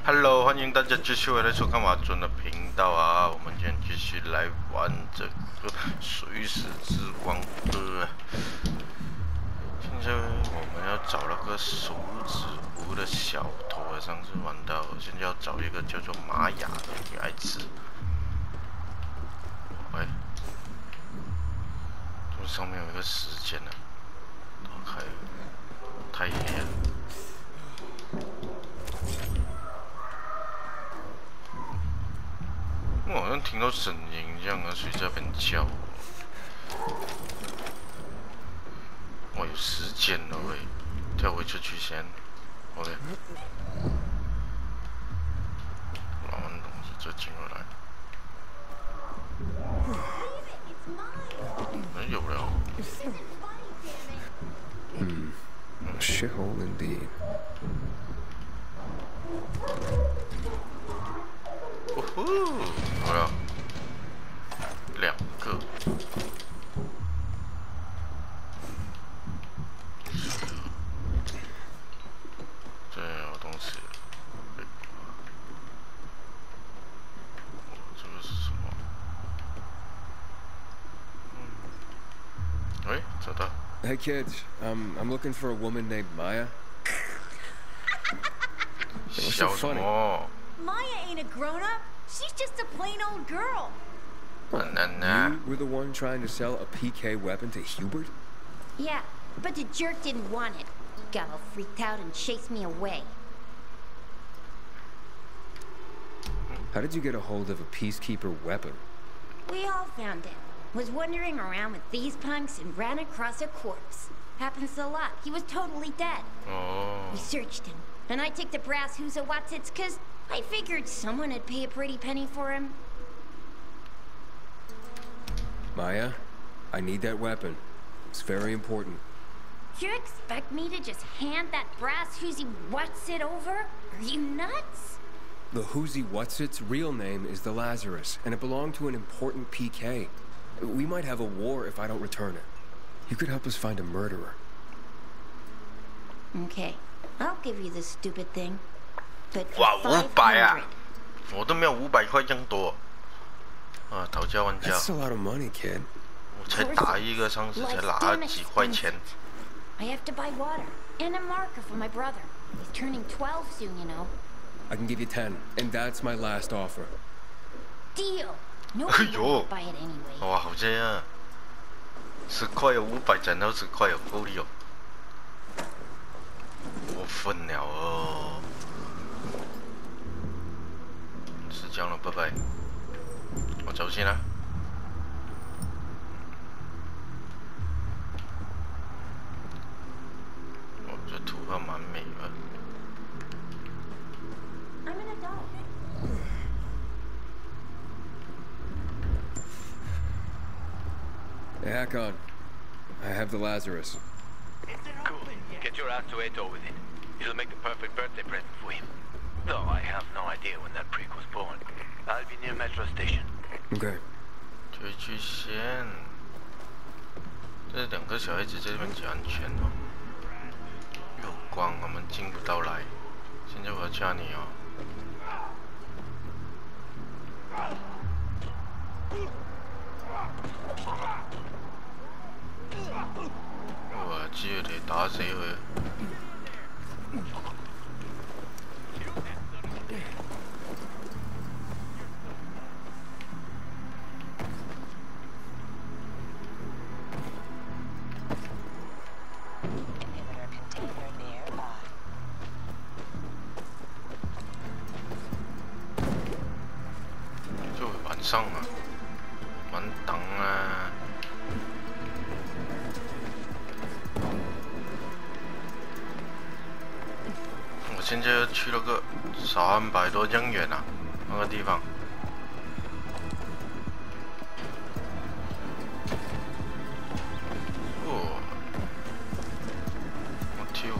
Hello， 欢迎大家继续回来收看瓦尊的频道啊！我们今天继续来玩这个《垂死之光2》。现在我们要找那个手指湖的小头啊，上次玩到，现在要找一个叫做玛雅的女孩子。喂，这上面有一个时间呢，打开了，太黑了。 我好像听到声音这样啊，谁在那边叫？我有时间了喂，跳回出去先。OK。拿完东西再进回来。有了。Shithole indeed. 哦呼，好了，2个。这有东西。这个是什么？喂，找到。 Hey kids, I'm looking for a woman named Maya. What's so funny? Maya ain't a grown-up. She's just a plain old girl. You were the one trying to sell a PK weapon to Hubert? Yeah, but the jerk didn't want it. He got all freaked out and chased me away. How did you get a hold of a peacekeeper weapon? We all found it. Was wandering around with these punks and ran across a corpse. Happens a lot. He was totally dead. Oh. We searched him, and I took the brass who's a what's it's 'cause I figured someone would pay a pretty penny for him. Maya, I need that weapon. It's very important. You expect me to just hand that brass who's what's it over? Are you nuts? The Who's What's It's real name is the Lazarus, and it belonged to an important PK. We might have a war if I don't return it. You could help us find a murderer. Okay, I'll give you this stupid thing. But 哇，500啊！ 500. 我都没有500块这样多。啊，讨价还价。 That's a lot of money, kid. 我才打一个，上次才拿了几块钱。 I have to buy water and a marker for my brother. He's turning 12 soon, you know. I can give you 10, and that's my last offer. Deal. Nobody will buy it anyway. 哇，好正啊！10块有500，捡到10块有够力哦！过分了哦！是这样了，拜拜。我走先啦。哦，这图画蛮美的。 I'm an adult. Hey, Hakon. I have the Lazarus. Cool. Get your ass to Eto with it. It'll make the perfect birthday present for him. Though I have no idea when that prick was born. I'll be near Metro Station. Okay. 推曲线，这2个小孩子在这边捡安全哦。有光，我们进不到来。现在我要加你哦。 我只要得打死佢。就晚上啊，晚等啊。 我现在去了个300多江远啊，那个地方。哦，我跳！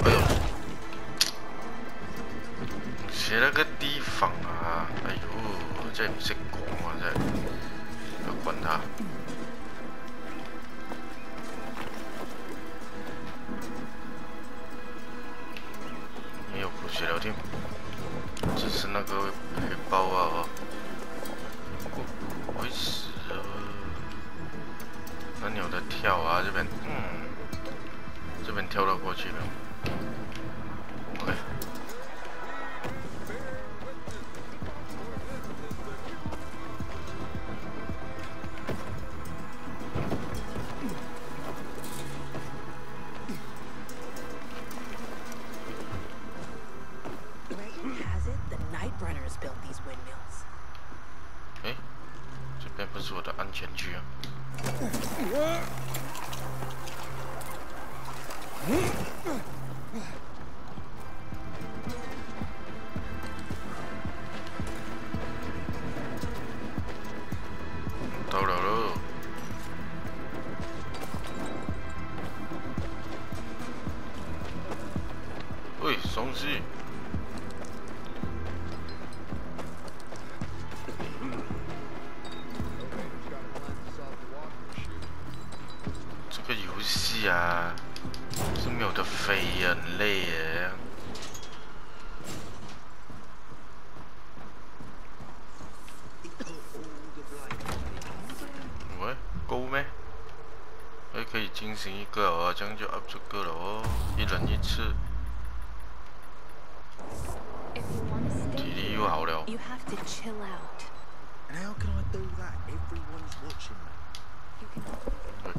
哎呦，写了个地方啊！哎呦，真係唔識講啊，真係，要管他。不血聊天，只是那个黑豹啊，会死啊！那你有的跳啊，这边，这边跳到过去了。OK。不是我的安全区啊！到了喽！喂，松西！这个游戏啊，是没有得飞呀，很累耶。喂，够咩？还可以进行一个哦，这样就 up 这个了哦，一人一次。体力又好了。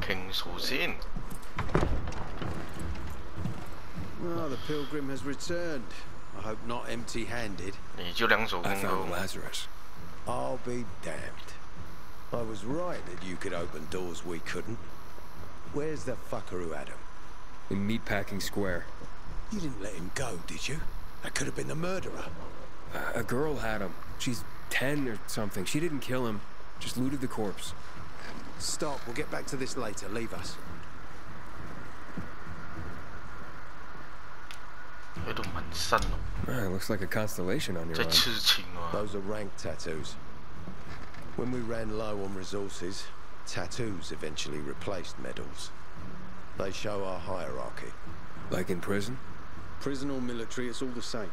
King Susin. Well, the pilgrim has returned. I hope not empty-handed. 你就两手空 I 空 found。Lazarus. I'll be damned. I was right that you could open doors we couldn't. Where's the fucker who had him? In Meatpacking Square. You didn't let him go, did you? That could have been the murderer. A girl had him. She's 10 or something. She didn't kill him. Just looted the corpse. Stop. We'll get back to this later. Leave us. 喺度紋身哦， It looks like a constellation on your 即係 arm. 痴情喎。 Those are rank tattoos. When we ran low on resources, tattoos eventually replaced medals. They show our hierarchy. Like in prison? Prison or military, it's all the same.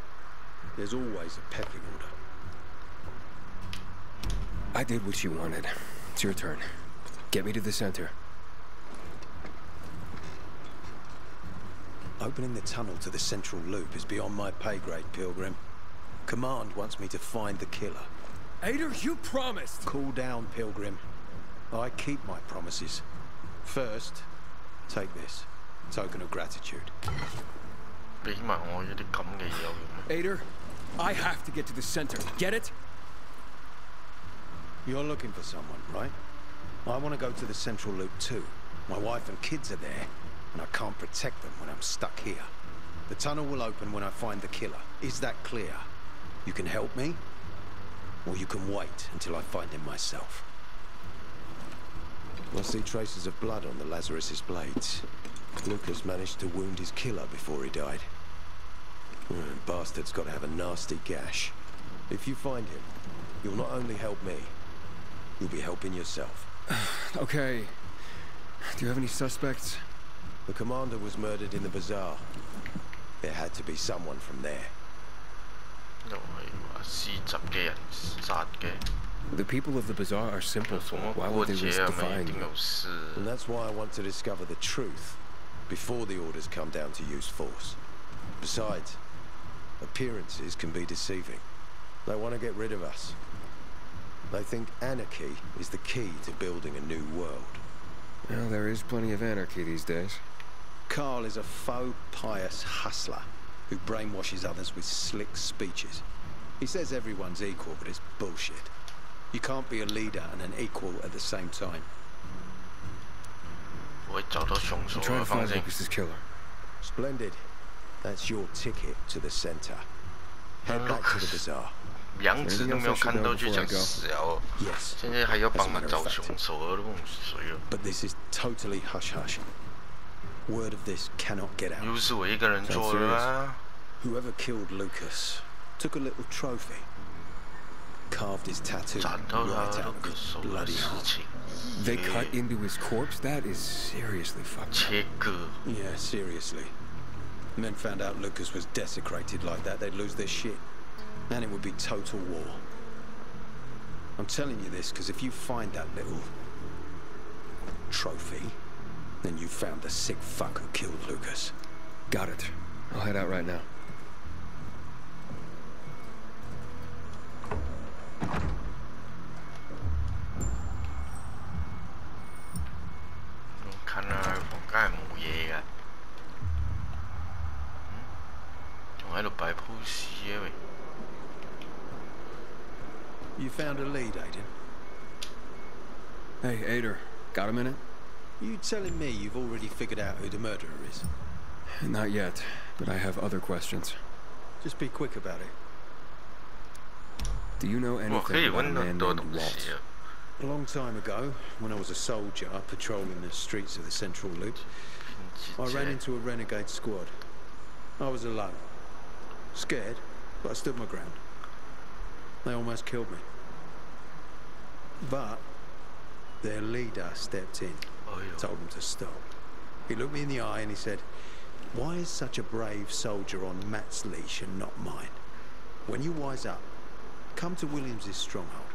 There's always a pecking order. I did what you wanted. It's your turn. Get me to the center. Opening the tunnel to the central loop is beyond my pay grade, Pilgrim. Command wants me to find the killer. Ader, you promised! Cool down, Pilgrim. I keep my promises. First, take this. Token of gratitude. 俾埋我呢啲咁嘅嘢有用咩？ Ader, I have to get to the center. Get it? You're looking for someone, right? I want to go to the central loop too. My wife and kids are there, and I can't protect them when I'm stuck here. The tunnel will open when I find the killer. Is that clear? You can help me, or you can wait until I find him myself. I see traces of blood on the Lazarus's blades. Lucas managed to wound his killer before he died. Bastard's got to have a nasty gash. If you find him, you'll not only help me, you'll be helping yourself. Okay. Do you have any suspects? The commander was murdered in the bazaar. There had to be someone from there. 又係話施襲嘅人殺嘅， The people of the bazaar are simple 什 folk. 麼 Why 過 would they 節 risk 啊？咪一 defying 定 you? 有事。 And that's why I want to discover the truth before the orders come down to use force. Besides, appearances can be deceiving. They want to get rid of us. They think anarchy is the key to building a new world. Well, there is plenty of anarchy these days. Carl is a faux pious hustler who brainwashes others with slick speeches. He says everyone's equal, but it's bullshit. You can't be a leader and an equal at the same time. 我會找到兇手 I'm trying 嘅 to 方 find 式。 Lucas's killer. Splendid. That's your ticket to the center. Head back to the bazaar. 兩次都沒有看到就講死了， Yes. 現在還要幫忙找兇手，我都唔水了。 But this is totally hush-hush. Word of this cannot get out. 又是我一個人做的啊！ Whoever killed Lucas took a little trophy. Carved his tattoo 斬到 right 他 out 都 of 個 his 手嘅 bloody 事 heart. 情。 They cut into his corpse? That is seriously fucked up. 切割， Yeah, seriously. Men found out Lucas was desecrated like that, they'd lose their shit. And it would be total war. I'm telling you this because if you find that little trophy, then you found the sick fuck who killed Lucas. Got it. I'll head out right now. You found a lead, Aiden? Hey, Ader, got a minute? You telling me you've already figured out who the murderer is? Not yet, but I have other questions. Just be quick about it. Do you know anything about a man named Walt? A long time ago, when I was a soldier patrolling the streets of the Central Loop, I ran into a renegade squad. I was alone. Scared, but I stood my ground. They almost killed me. But their leader stepped in, told them to stop. He looked me in the eye and he said, "Why is such a brave soldier on Matt's leash and not mine? When you wise up, come to Williams's stronghold."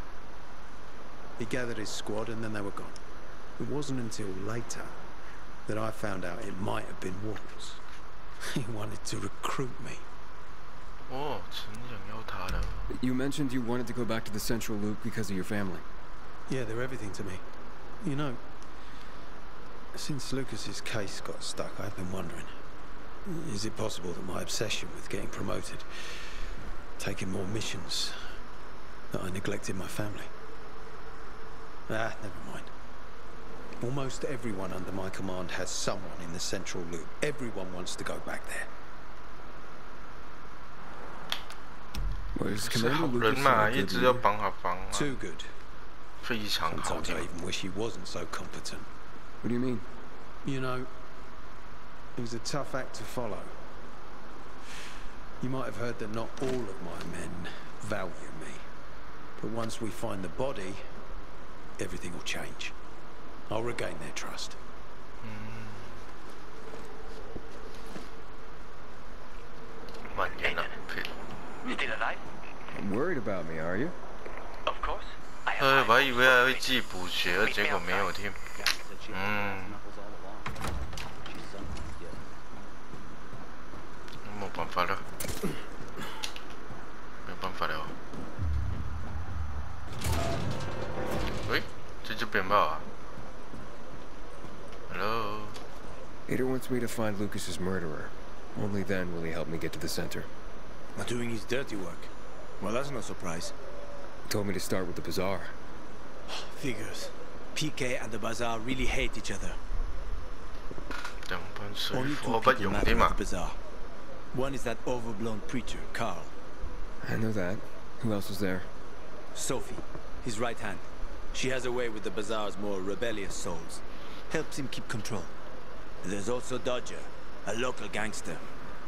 He gathered his squad and then they were gone. It wasn't until later that I found out it might have been Waltz. He wanted to recruit me. You mentioned you wanted to go back to the Central Loop because of your family. Yeah, they're everything to me. You know, since Lucas's case got stuck, I've been wondering, is it possible that my obsession with getting promoted, taking more missions, that I neglected my family? Ah, never mind. Almost everyone under my command has someone in the Central Loop. Everyone wants to go back there. Was Commander Lucas a good leader? Too good. 非常好 Sometimes I even wish he wasn't so competent. What do you mean? You know, it was a tough act to follow. You might have heard that not all of my men value me. But once we find the body, everything will change. I'll regain their trust. Still alive? Worried about me, are you? Of course. 我还以为还会继补血，结果没有添。没办法了，没办法了。喂，这边吧。Hello. Ader wants me to find Lucas's murderer. Only then will he help me get to the center. Not doing his dirty work. Well, that's no surprise. He told me to start with the bazaar. Figures. PK and the bazaar really hate each other. Only two people matter at the bazaar. One is that overblown preacher, Carl. I know that. Who else is there? Sophie, his right hand. She has a way with the bazaar's more rebellious souls. Helps him keep control. There's also Dodger, a local gangster.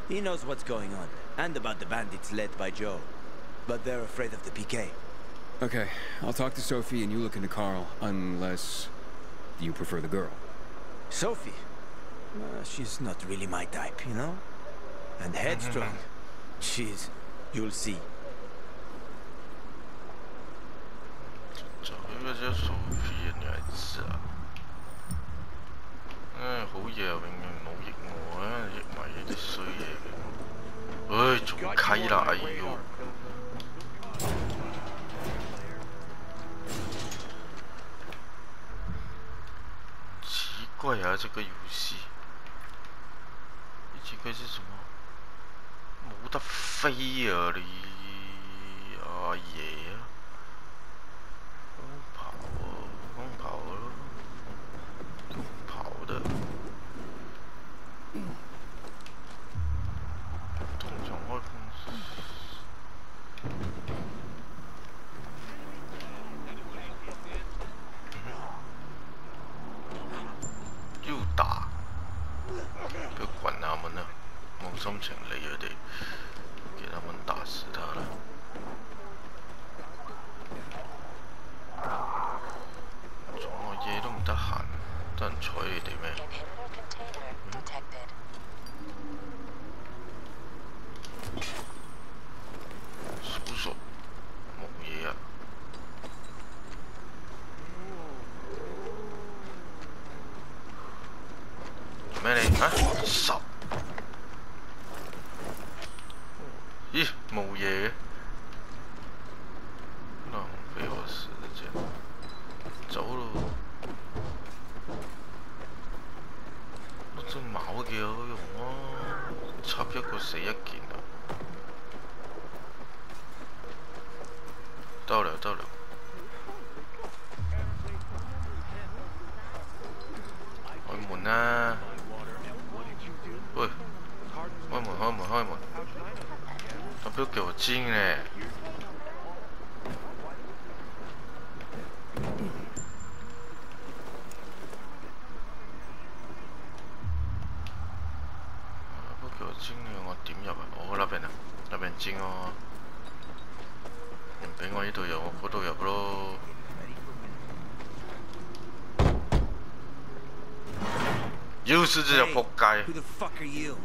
He knows what's going on, and about the bandits led by Joe. But they're afraid of the PK. Okay, I'll talk to Sophie and you look into Carl, unless you prefer the girl. Sophie? She's not really my type, you know? And headstrong. You'll see. 找一个叫 Sophie 嘅女孩子啊！唉，好嘢永遠唔好益我啊，益埋呢啲衰嘢嘅。唉，仲溪啦，哎呦！奇怪啊，这个游戏，奇怪是什么？冇得飛啊你！阿爺啊！ 光跑了，用跑的，通常開公司，要打，不要管他們啦，冇心情理佢哋，給他們打死他啦。 嘢都唔得閒，得人睬你哋咩？插一個死一件啊！到了到了，開門啦！喂，開門開門開門！他不要給我進嘞！不給我進嘅，我點入啊？我嗰邊啊，嗰邊進哦。唔俾我呢度入，我嗰度入咯。又是這條仆街。Who the fuck are you?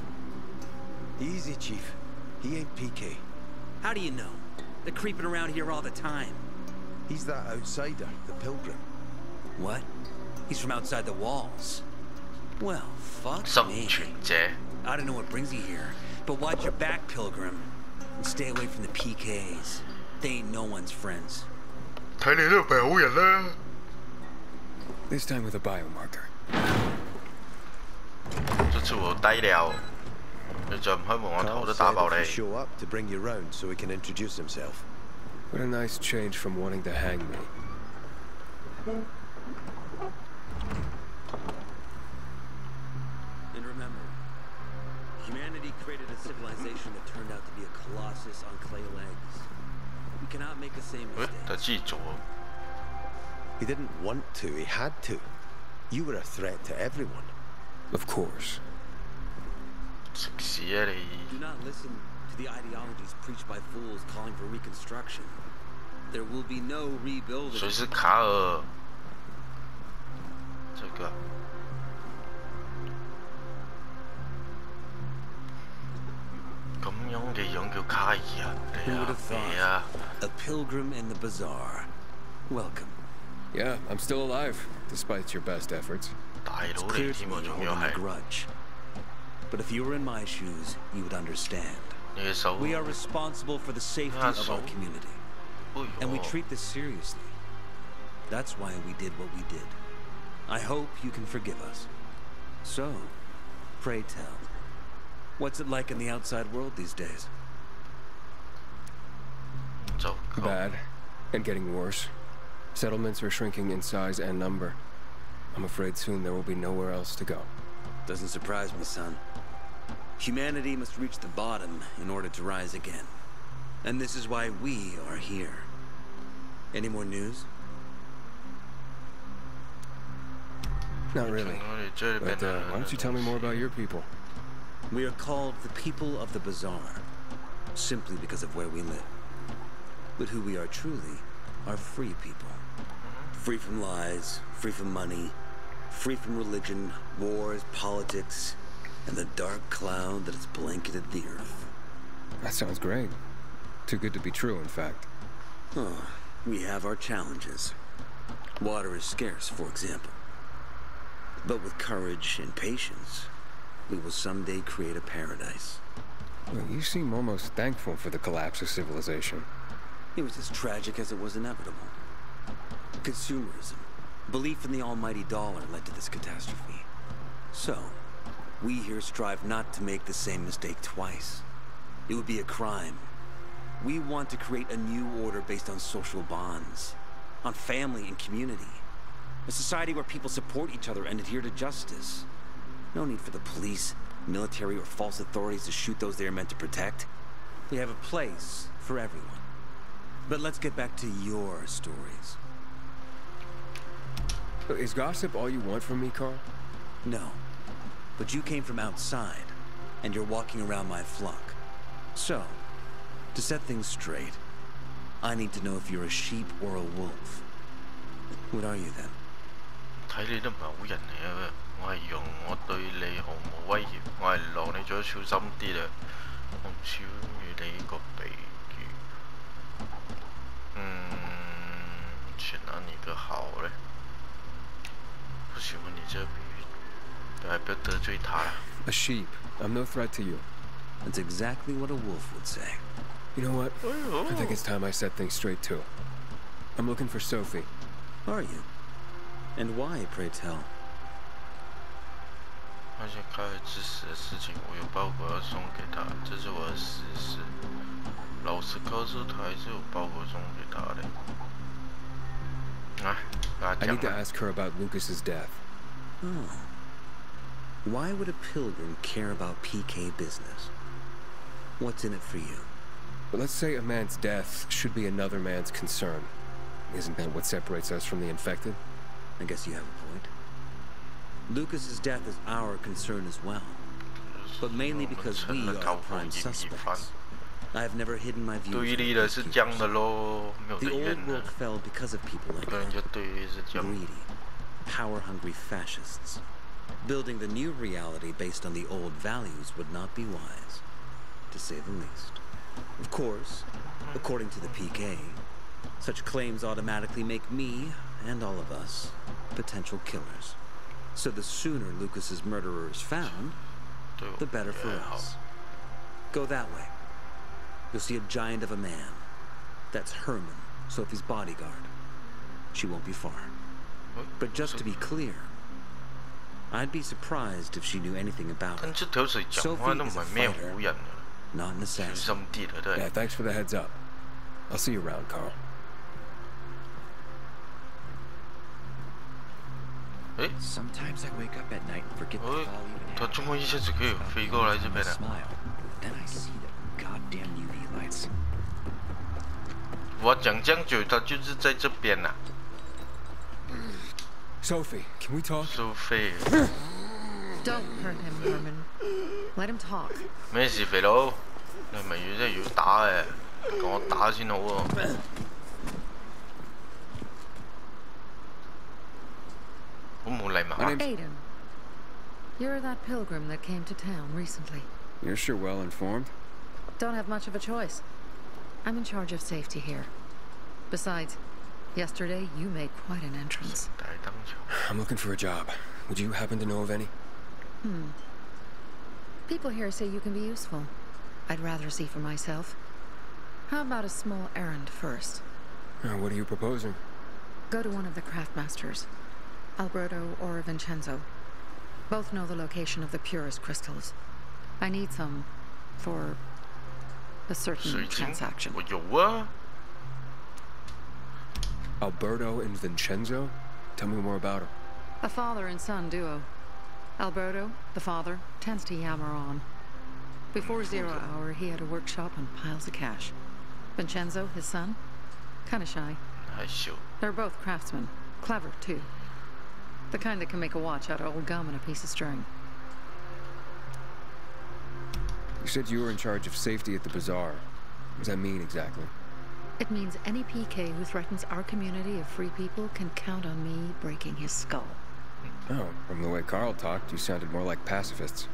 Easy, Chief. He ain't PK. How do you know? They're creeping around here all the time. He's that outsider, the pilgrim. What? He's from outside the walls. Well, fuck me. 生存者。I don't know what brings you here, but watch your back, Pilgrim. And stay away from the PKs. They ain't no one's friends. 睇你都唔係好人啦。This time with a biomarker. 這次我低了，你再唔開門，我頭都打爆你。Show up to bring you round so he can introduce himself. What a nice change from wanting to hang me. And remember, humanity created a civilization that turned out to be a colossus on clay legs. We cannot make the same 喂，他 mistakes. 自己做。He didn't want to, he had to. You were a threat to everyone. Of course. 食屎啊你！ Do not listen to the ideologies preached by fools calling for reconstruction. There will be no rebuilding. 誰是卡爾？這個。咁樣嘅樣叫卡爾啊？你 Who would 啊 have 肥啊！ thought? A pilgrim in the bazaar. Welcome. Yeah, I'm still alive, despite your best efforts. 大 It's 佬 clear 嚟 to 添 me 喎， you're 仲要 holding a 係 grudge. But if you were in my shoes, you would understand. 你嘅手。 We are responsible for the safety of our community. 哎 And we 呦 treat this seriously. That's why we did what we did. I hope you can forgive us. So, pray tell, what's it like in the outside world these days? 就 Bad. And getting worse. Settlements are shrinking in size and number. I'm afraid soon there will be nowhere else to go. Doesn't surprise me, son. Humanity must reach the bottom in order to rise again. And this is why we are here. Any more news? Not really. But why don't you tell me more about your people? We are called the people of the bazaar, simply because of where we live. But who we are truly are free people. Free from lies, free from money, free from religion, wars, politics, and the dark cloud that has blanketed the earth. That sounds great. Too good to be true, in fact. Oh, we have our challenges. Water is scarce, for example. But with courage and patience, we will someday create a paradise. Well, you seem almost thankful for the collapse of civilization. It was as tragic as it was inevitable. Consumerism, belief in the almighty dollar led to this catastrophe. So, we here strive not to make the same mistake twice. It would be a crime. We want to create a new order based on social bonds, on family and community. A society where people support each other and adhere to justice. No need for the police, military, or false authorities to shoot those they are meant to protect. We have a place for everyone. But let's get back to your stories. Is gossip all you want from me, Carl? No. But you came from outside, and you're walking around my flock. So, to set things straight, I need to know if you're a sheep or a wolf. What are you then? 睇你都唔係好人嚟嘅，我係用我對你毫無威脅，我係狼，你最好小心啲啦。我唔超越你呢個比喻。選下你個好嘞。不喜歡你這比喻，但係不要得罪他啦。A sheep. I'm no threat to you. That's exactly what a wolf would say. You know what? I think it's time I set things straight, too. I'm looking for Sophie. Are you? And why, pray tell? 那些开始致死的事情，我有报告要送给他，这是我的私事。老实告诉他，还是有包裹送给他的。来，跟他 I 讲 need to 吧。 ask her about Lucas's death. Oh. Why would a pilgrim care about PK business? What's in it for you? But let's say a man's death should be another man's concern. Isn't that what separates us from the infected? I guess you have a point. Lucas's death is our concern as well. But mainly because we are prime suspects. I have never hidden my views. 对立的是这样的咯，没有 The 得怨 old 的。 world fell because of people like 个人就对立是这样。 greedy, power-hungry fascists. Building the new reality based on the old values would not be wise, to say the least. Of course, according to the PK, such claims automatically make me, and all of us, potential killers. So the sooner Lucas's murderer is found, the better for us. Go that way. You'll see a giant of a man. That's Herman, Sophie's bodyguard. She won't be far. But just to be clear, I'd be surprised if she knew anything about 但 it. 这条水讲话都唔係咩好人啊， Not an 小 assassin. 心啲啦，都 Yeah, 係。 thanks for the heads up. I'll see you around, Carl. 诶， Sometimes I wake up at night and forget the 诶 fall even 他 happened. 中国一下子可以飞过来这边 I 了。 smile. Then I see the goddamn UV lights. 我讲这样久，他就是在这边呐、 Sophie, can we talk? 收费， Don't hurt him, Herman. Let him talk. 咩事肥佬？你係咪真係要打嘅？講我打先好喎。好冇禮貌啊！ Aiden, you're that pilgrim that came to town recently. You're sure well informed. Don't have much of a choice. I'm in charge of safety here. Besides, yesterday you made quite an entrance. 大燈場。 I'm looking for a job. Would you happen to know of any? People here say you can be useful. I'd rather see for myself. How about a small errand first? What are you proposing? Go to one of the craftmasters, Alberto or Vincenzo. Both know the location of the purest crystals. I need some for a certain 水晶 transaction. 我有啊。 Alberto and Vincenzo? Tell me more about them. A father and son duo. Alberto, the father, tends to yammer on. Before 0 hour, he had a workshop and piles of cash. Vincenzo, his son, kinda shy. 害羞。 They're both craftsmen. Clever, too. The kind that can make a watch out of old gum and a piece of string. You said you were in charge of safety at the bazaar. What does that mean exactly? It means any PK who threatens our community of free people can count on me breaking his skull. Oh, from the way Carl talked, you sounded more like pacifists.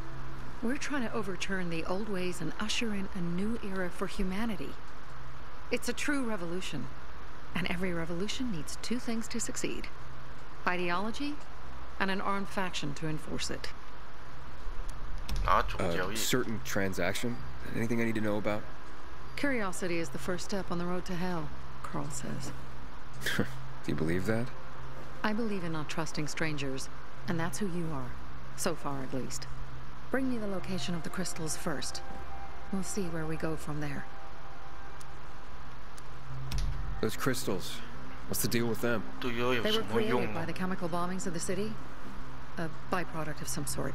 We're trying to overturn the old ways and usher in a new era for humanity. It's a true revolution. And every revolution needs two things to succeed: ideology and an armed faction to enforce it. 哪種交易？ Certain transaction? Anything I need to know about? Curiosity is the first step on the road to hell, Carl says. Do you believe that? I believe in not trusting strangers, and that's who you are. So far, at least. Bring me the location of the crystals first. We'll see where we go from there. Those crystals. What's the deal with them? 对哦，有 They 什 were 麼用 created by 啊 the？ chemical bombings of the city. A byproduct of some sort.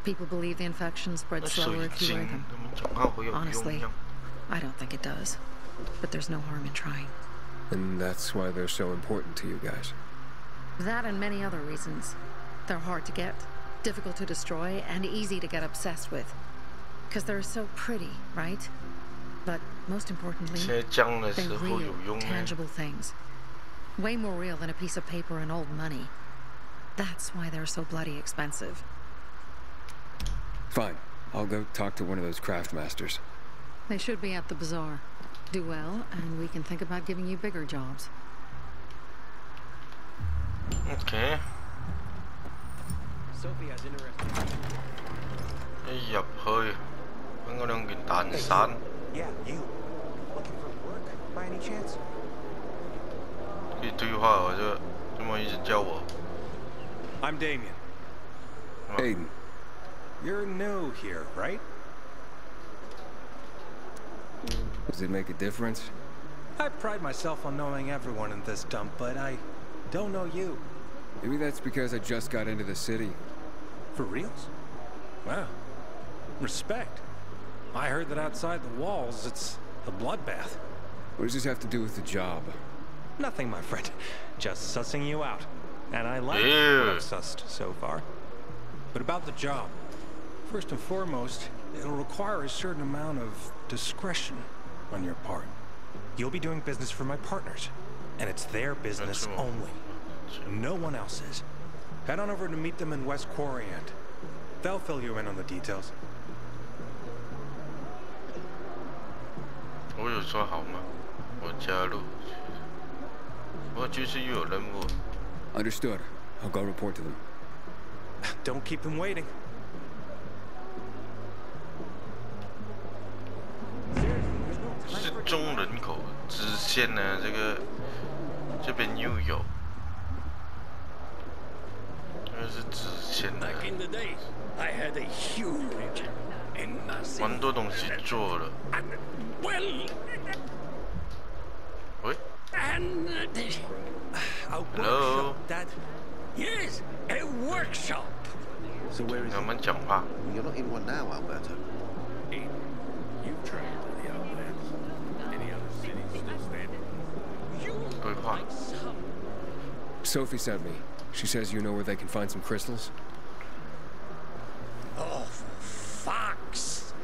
People believe the infection 那 spreads 水 slower if you 晶 wear them. 他們講下好有用 Honestly, 樣。 I don't think it does. But there's no harm in trying. And that's why they're so important to you guys. That and many other reasons. They're hard to get, difficult to destroy, and easy to get obsessed with. Because they're so pretty, right? But most importantly, 切漿的 they're 時候有 real, 用咩？ tangible things. Way more real than a piece of paper and old money. That's why they're so bloody expensive. Fine. I'll go talk to one of those craft masters. They should be at the bazaar. Do well, and we can think about giving you bigger jobs. OK， Sophie has interesting. 一入去揾嗰兩件蛋散， Yeah, you. Looking for work by any chance? 可以對話或者怎麼一直叫我？ I'm Damien. Aiden. You're new here, right? Does it make a difference? I pride myself on knowing everyone in this dump, but I don't know you. Maybe that's because I just got into the city. For reals? Wow. Respect. I heard that outside the walls, it's a bloodbath. What does this have to do with the job? Nothing, my friend. Just sussing you out. And I like what I've sussed so far. But about the job. First and foremost, it'll require a certain amount of discretion on your part. You'll be doing business for my partners, and it's their business only. No one else's. Head on over to meet them in West Quarry, and they'll fill you in on the details. 我有说好吗？我加入。我就是又有任务。Understood. I'll go report to them. Don't keep them waiting. 失踪人口支线呢？这边又有，这是支线的。蛮多东西做了。喂 ？Hello。 Yes, a workshop. So where is 我们讲话。 You're not in one now, Alberto. You've traveled to the outlands. Any other cities still standing? 对话。 Sophie sent me. She says you know where they can find some crystals. Oh, fucks!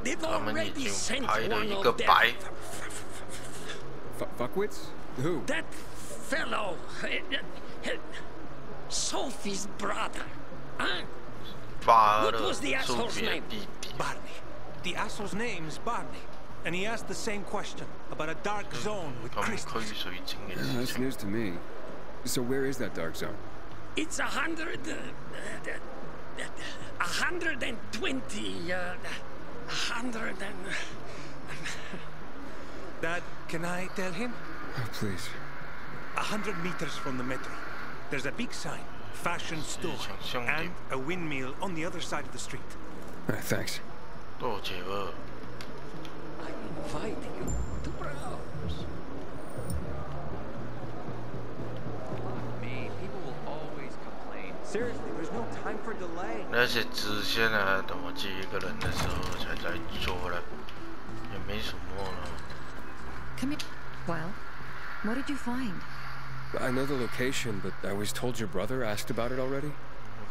They've already sent one of them. Fuckwits? Who? That fellow, Sophie's brother. Huh? What was the asshole's name? Barney. The asshole's name's Barney. And he asked the same question about a dark zone with crystals. That's news to me. So where is that dark zone? It's 120, 100 and... Dad, can I tell him? Oh, please. 100 meters from the metro. There's a big sign, fashion store, and a windmill on the other side of the street. Thanks. I invite you to browse. Me, people will always complain. Seriously, there's no time for delay. 那些支线呢，等我自己一个人的时候才在做了，也没什么了。 Come here. Well, what did you find? I know the location, but I was told your brother asked about it already.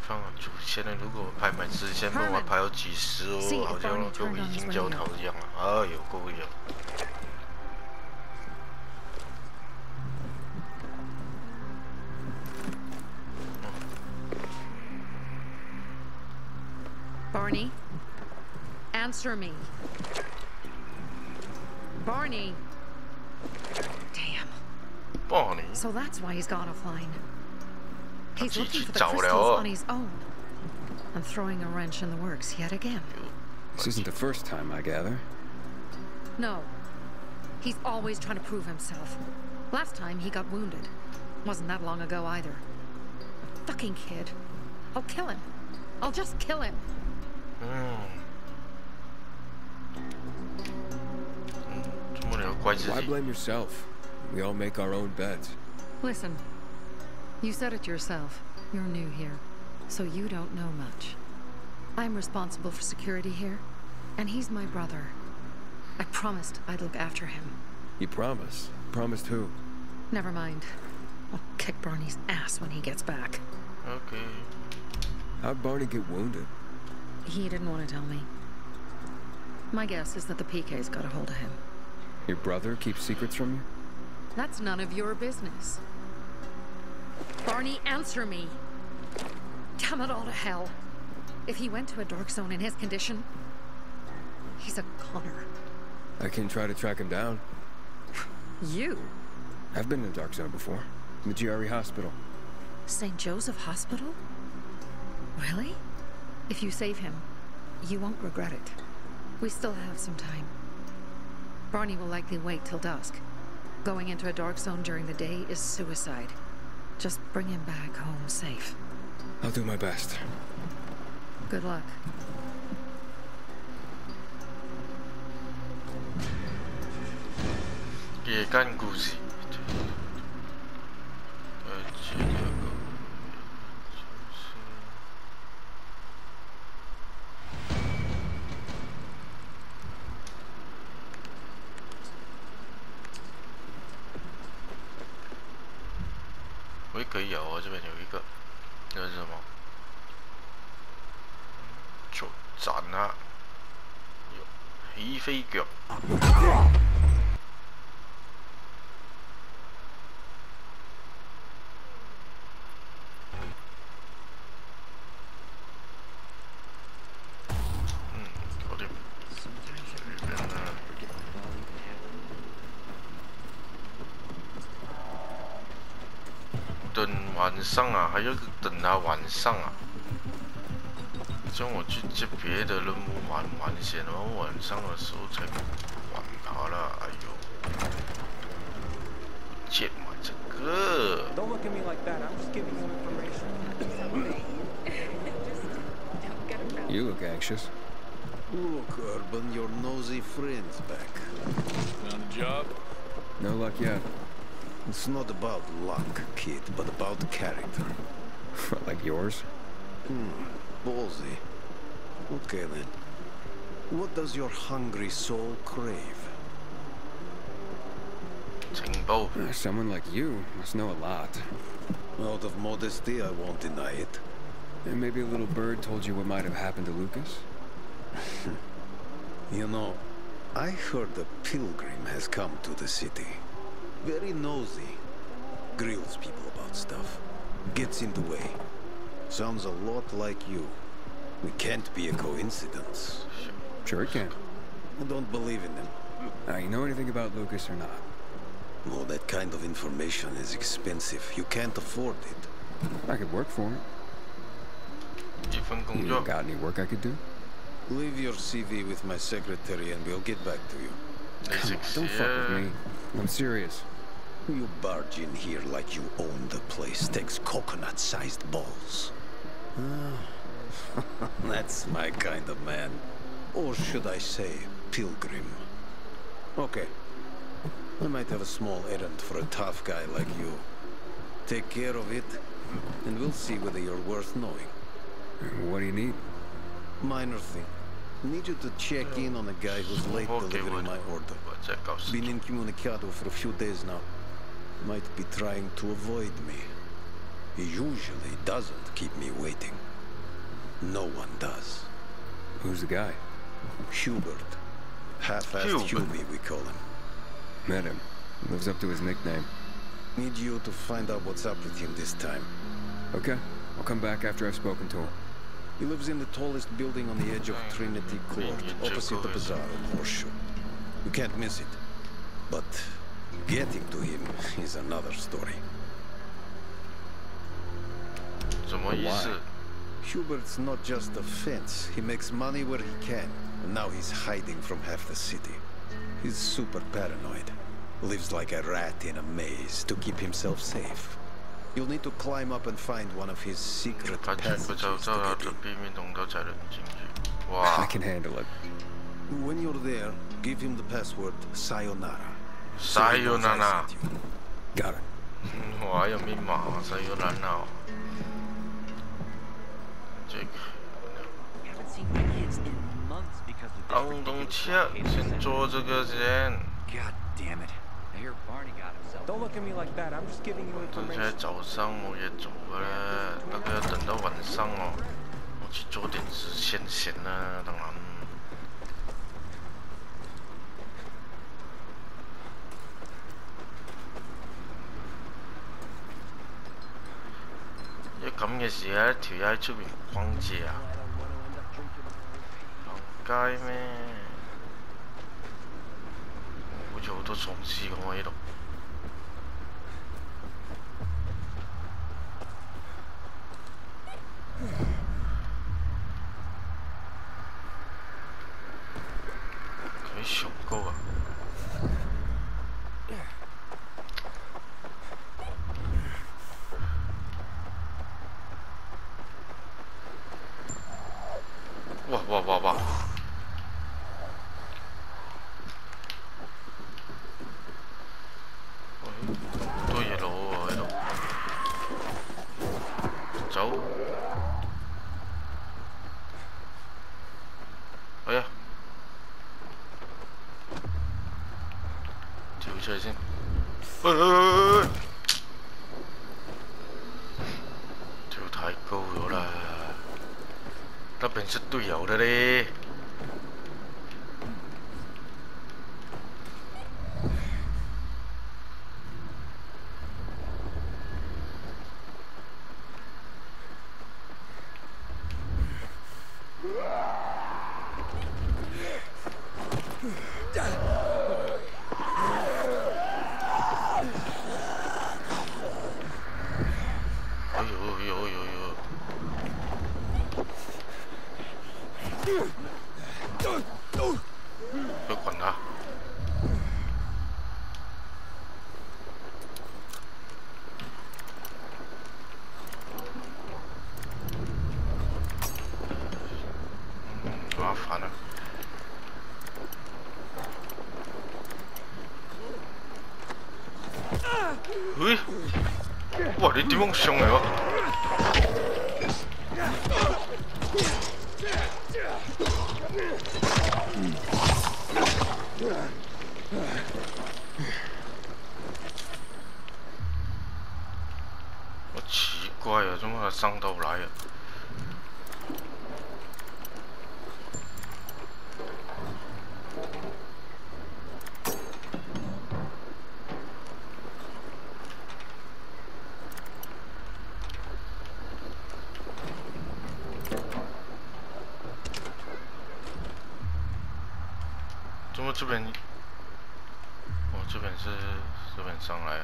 放了主线呢，如果我排满支线，不然我排到几十哦，好像跟我已经交头一样了。哎呦，够有。 Barney, answer me. Barney. Damn. Barney. So that's why he's gone offline. He's looking for the crystals on his own. I'm throwing a wrench in the works yet again. This isn't the first time, I gather. No. He's always trying to prove himself. Last time he got wounded. Wasn't that long ago either. Fucking kid. I'll kill him. I'll just kill him. Why blame yourself? We all make our own beds. Listen, you said it yourself. You're new here, so you don't know much. I'm responsible for security here, and he's my brother. I promised I'd look after him. You promised? Promised who? Never mind. I'll kick Barney's ass when he gets back. Okay. How'd Barney get wounded? He didn't want to tell me. My guess is that the PK's got a hold of him. Your brother keeps secrets from you? That's none of your business. Barney, answer me. Damn it all to hell. If he went to a dark zone in his condition, he's a goner. I can try to track him down. You? I've been in a dark zone before. In the GRE hospital. St. Joseph Hospital? Really? If you save him, you won't regret it. We still have some time. Barney will likely wait till dusk. Going into a dark zone during the day is suicide. Just bring him back home safe. I'll do my best. Good luck. 野干故事。喂，可以有啊，这边有一个，这是什么？作战啊！起飛腳。搞掂。等晚上啊，还要等他晚上啊。像我去接别的任务玩先，然后晚上的时候才管他了。哎呦，接嘛这个。You look anxious. Look, Urban, your nosy friend's back. Found a job? No luck yet. It's not about luck, kid, but about character. Like yours? Ballsy. Okay then. What does your hungry soul crave? Someone like you must know a lot. Out of modesty, I won't deny it. And maybe a little bird told you what might have happened to Lucas? You know, I heard a pilgrim has come to the city. Very nosy. Grills people about stuff. Gets in the way. Sounds a lot like you. It can't be a coincidence. Sure it can. I don't believe in them. Now, you know anything about Lucas or not? Oh, that kind of information is expensive. You can't afford it. I could work for it. You got any work I could do? Leave your CV with my secretary and we'll get back to you. Come on, don't fuck with me. I'm serious. You barge in here like you own the place. Takes coconut-sized balls. That's my kind of man. Or should I say, pilgrim. Okay. I might have a small errand for a tough guy like you. Take care of it, and we'll see whether you're worth knowing. What do you need? Minor thing. Need you to check in on a guy who's late delivering my order. Been incommunicado for a few days now. Might be trying to avoid me. He usually doesn't keep me waiting. No one does. Who's the guy? Hubert. Half-assed Hubie, we call him. Met him. Lives up to his nickname. Need you to find out what's up with him this time. Okay. I'll come back after I've spoken to him. He lives in the tallest building on the edge of Trinity Court, opposite the bazaar and Horseshoe. You can't miss it. But getting to him is another story. Why? Hubert's not just a fence. He makes money where he can. And now he's hiding from half the city. He's super paranoid. Lives like a rat in a maze to keep himself safe. You'll need to climb up and find one of his secret passages to get in. I can handle it. When you're there, give him the password Sayonara. Sayonara. Got it. 我还有密码 Sayonara. 这个。当东车，先做这个先。God damn it! I hear Barney got himself. Don't look at me like that. I'm just giving you 现在 information. 早上冇嘢做嘅咧，大概要等到晚上哦。我去做点事先啦，当然。一咁嘅事喺條街出邊逛街啊？行街咩？好似好多喪屍咁喺度。佢上高啊！哇！出嚟先。跳太高咗啦，那边是队友的嘞。别管他。麻烦了。喂，哇！你點樣上嚟喎？我奇怪啊，怎麼他上到來啊？怎么这边？哦，这边是这边上来。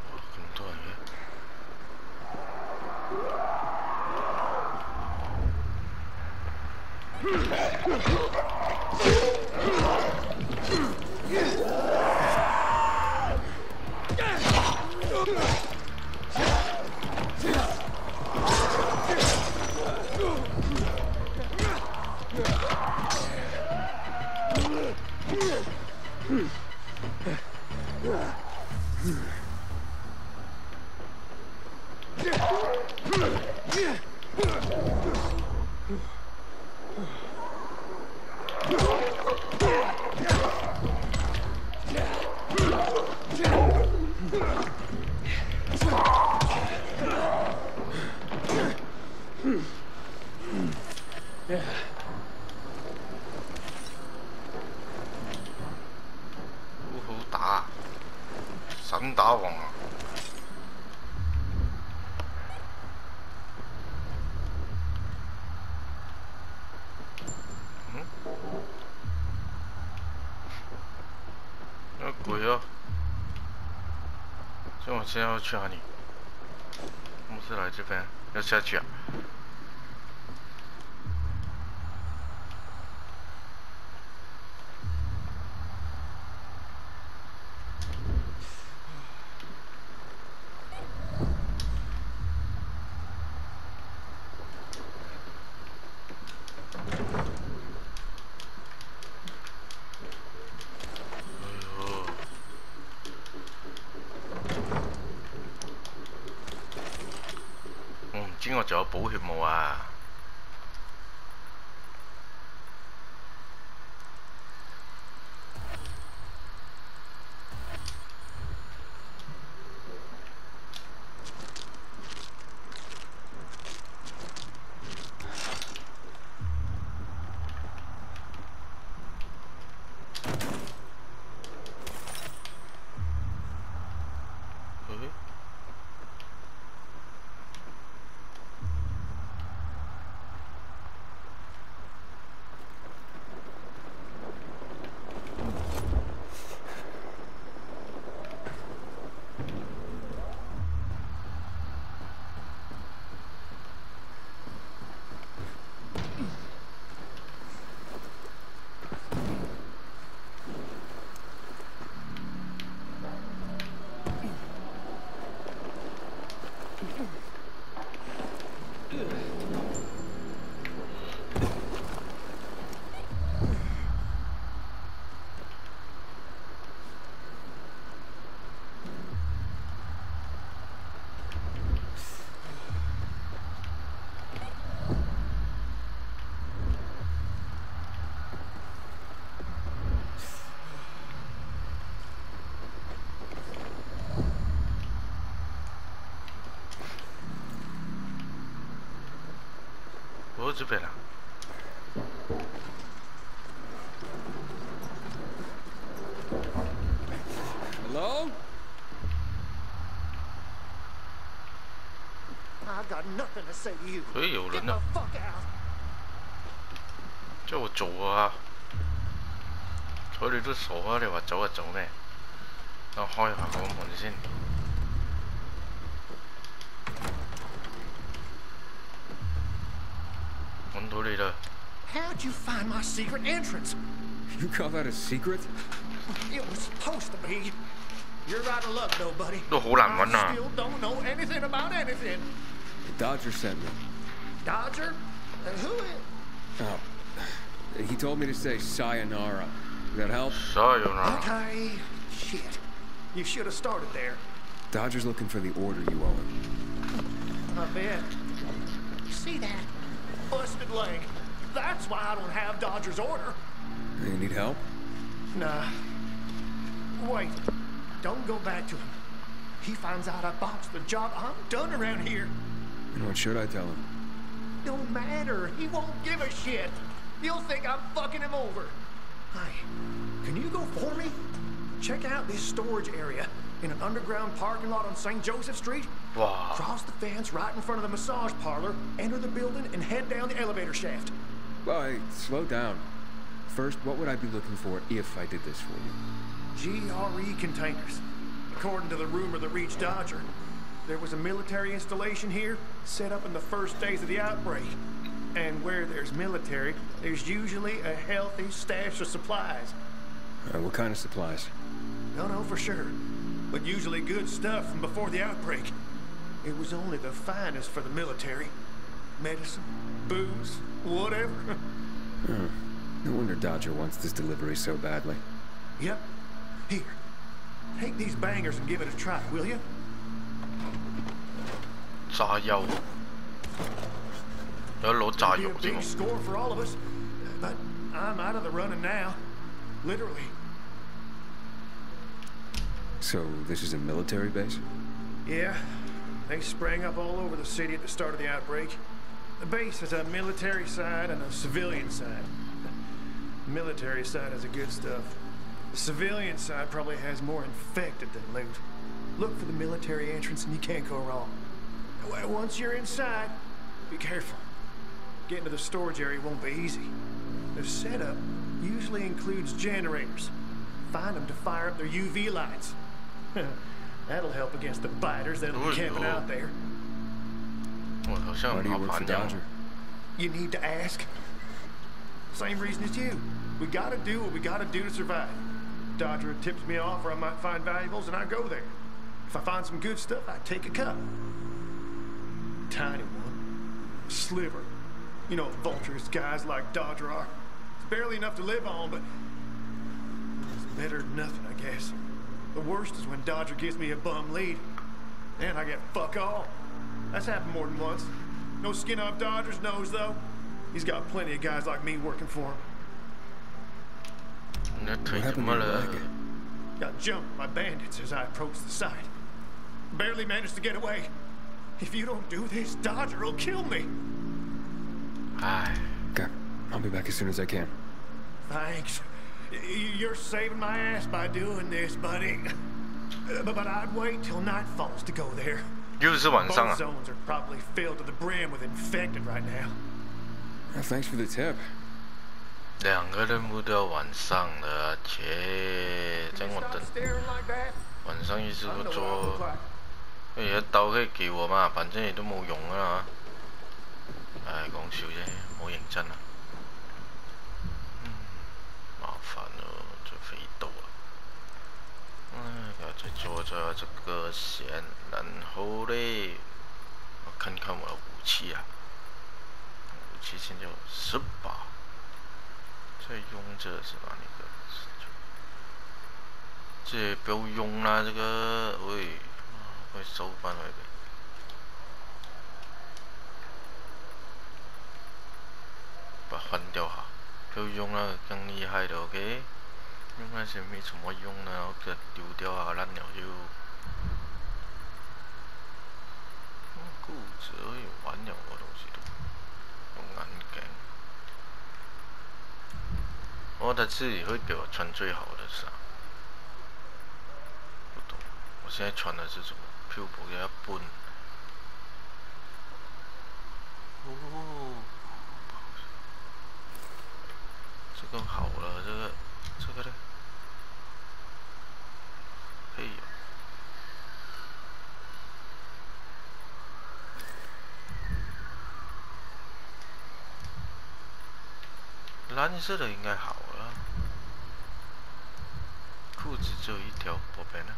哇，咁多人嘅。好打，神打王啊！那鬼哦！所以我现在要去哪里？我们是来这边，要下去啊？知我仲有補血冇啊？我这边啊。Hello? I've got nothing to say to you. 所以有人啊， Fuck out. 叫我做啊！佢哋都傻啊！你話走就走咩？等我開下個門先。揾到你啦！ How'd you find my secret entrance? You call that a secret? It was supposed to be. You're out of luck, though, buddy. 都好難揾啊！ I still don't know anything about anything. The Dodger sent me. Dodger? And who is? Oh. He told me to say sayonara. Does that help? Sayonara. Okay. Shit. You should have started there. Dodger's looking for the order you owe him. I bet. See that? Busted leg. That's why I don't have Dodger's order. You need help? Nah. Wait. Don't go back to him. He finds out I botched the job. I'm done around here. And what should I tell him? Don't matter. He won't give a shit. He'll think I'm fucking him over. Hey, can you go for me? Check out this storage area in an underground parking lot on St. Joseph Street. Wow. Cross the fence right in front of the massage parlor, enter the building, and head down the elevator shaft. Well, hey, slow down. First, what would I be looking for if I did this for you? GRE containers. According to the rumor that reached Dodger, there was a military installation here set up in the first days of the outbreak. And where there's military, there's usually a healthy stash of supplies. What kind of supplies? Don't know for sure, but usually good stuff from before the outbreak. It was only the finest for the military. Medicine, booze, whatever. No wonder Dodger wants this delivery so badly. Yep. Here, take these bangers and give it a try, will you? 炸藥，有得攞炸 Be 藥 a 添 big 喎。 score for all of us, but I'm out of the running now. Literally. So, this is a military base? Yeah, they sprang up all over the city at the start of the outbreak. The base has a military side and a civilian side. The military side has the good stuff. The civilian side probably has more infected than loot. Look for the military entrance and you can't go wrong. Once you're inside, be careful. Getting to the storage area won't be easy. The setup usually includes generators. Find them to fire up their UV lights. That'll help against the biters that'll be camping out there. 我好像 Why do you 麻 work for 煩咗。 Dodger? You need to ask. Same reason as you. We gotta do what we gotta do to survive. Dodger tips me off where I might find valuables, and I go there. If I find some good stuff, I take a cut. Tiny one. Sliver. You know, vultures guys like Dodger are. It's barely enough to live on, but it's better than nothing, I guess. The worst is when Dodger gives me a bum lead. And I get fuck all. That's happened more than once. No skin off Dodger's nose, though. He's got plenty of guys like me working for him. What happened to your leg? Got jumped by bandits as I approached the site. Barely managed to get away. If you don't do this, Dodger will kill me. Okay, I'll be back as soon as I can. Thanks. You're saving my ass by doing this, buddy. But I'd wait till night falls to go there. 又是晚上 Both 啊！ zones are probably filled to the brim with infected right now. Well, thanks for the tip. 2个任务都要晚上的，切，真我等 Staring like that? 晚上一直 I 不 know what I 做 look。like. 而家刀可以給我嘛，反正亦都冇用啊。唉，講笑啫，冇認真啊。麻煩咯，這飛刀啊！就做着這個線，然後嘞，我看看我的武器啊，武器現在有18，這用着是吧？那個，這不要用啦，這個，喂。 可以收翻去嘅，把它換掉下，不要用了，更厲害的 ，OK？ 用那些沒什麼用的，然後給它丟掉啊，爛了就。固執有玩了，我東西都用眼他自己会给我穿最好的衫。不懂，我现在穿的是什么？屁股给他绷。哦，这个好了，这个呢？哎呦，蓝色的应该好了。裤子只有一条，宝贝呢？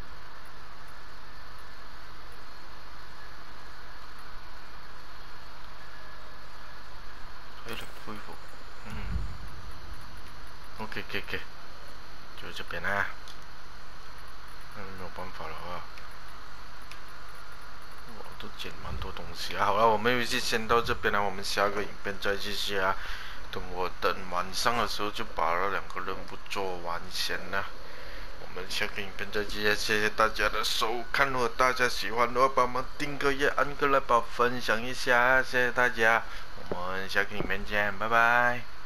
可以了，恢复。OK， 就这边啊。没有办法了啊。我都捡蛮多东西啊。好了，我们游戏先到这边了，我们下个影片再继续啊。等晚上的时候就把那2个任务做完先了。我们下个影片再见，谢谢大家的收看。如果大家喜欢的话，帮忙订个阅，按个来，帮我分享一下，谢谢大家。我们下个影片见，拜拜。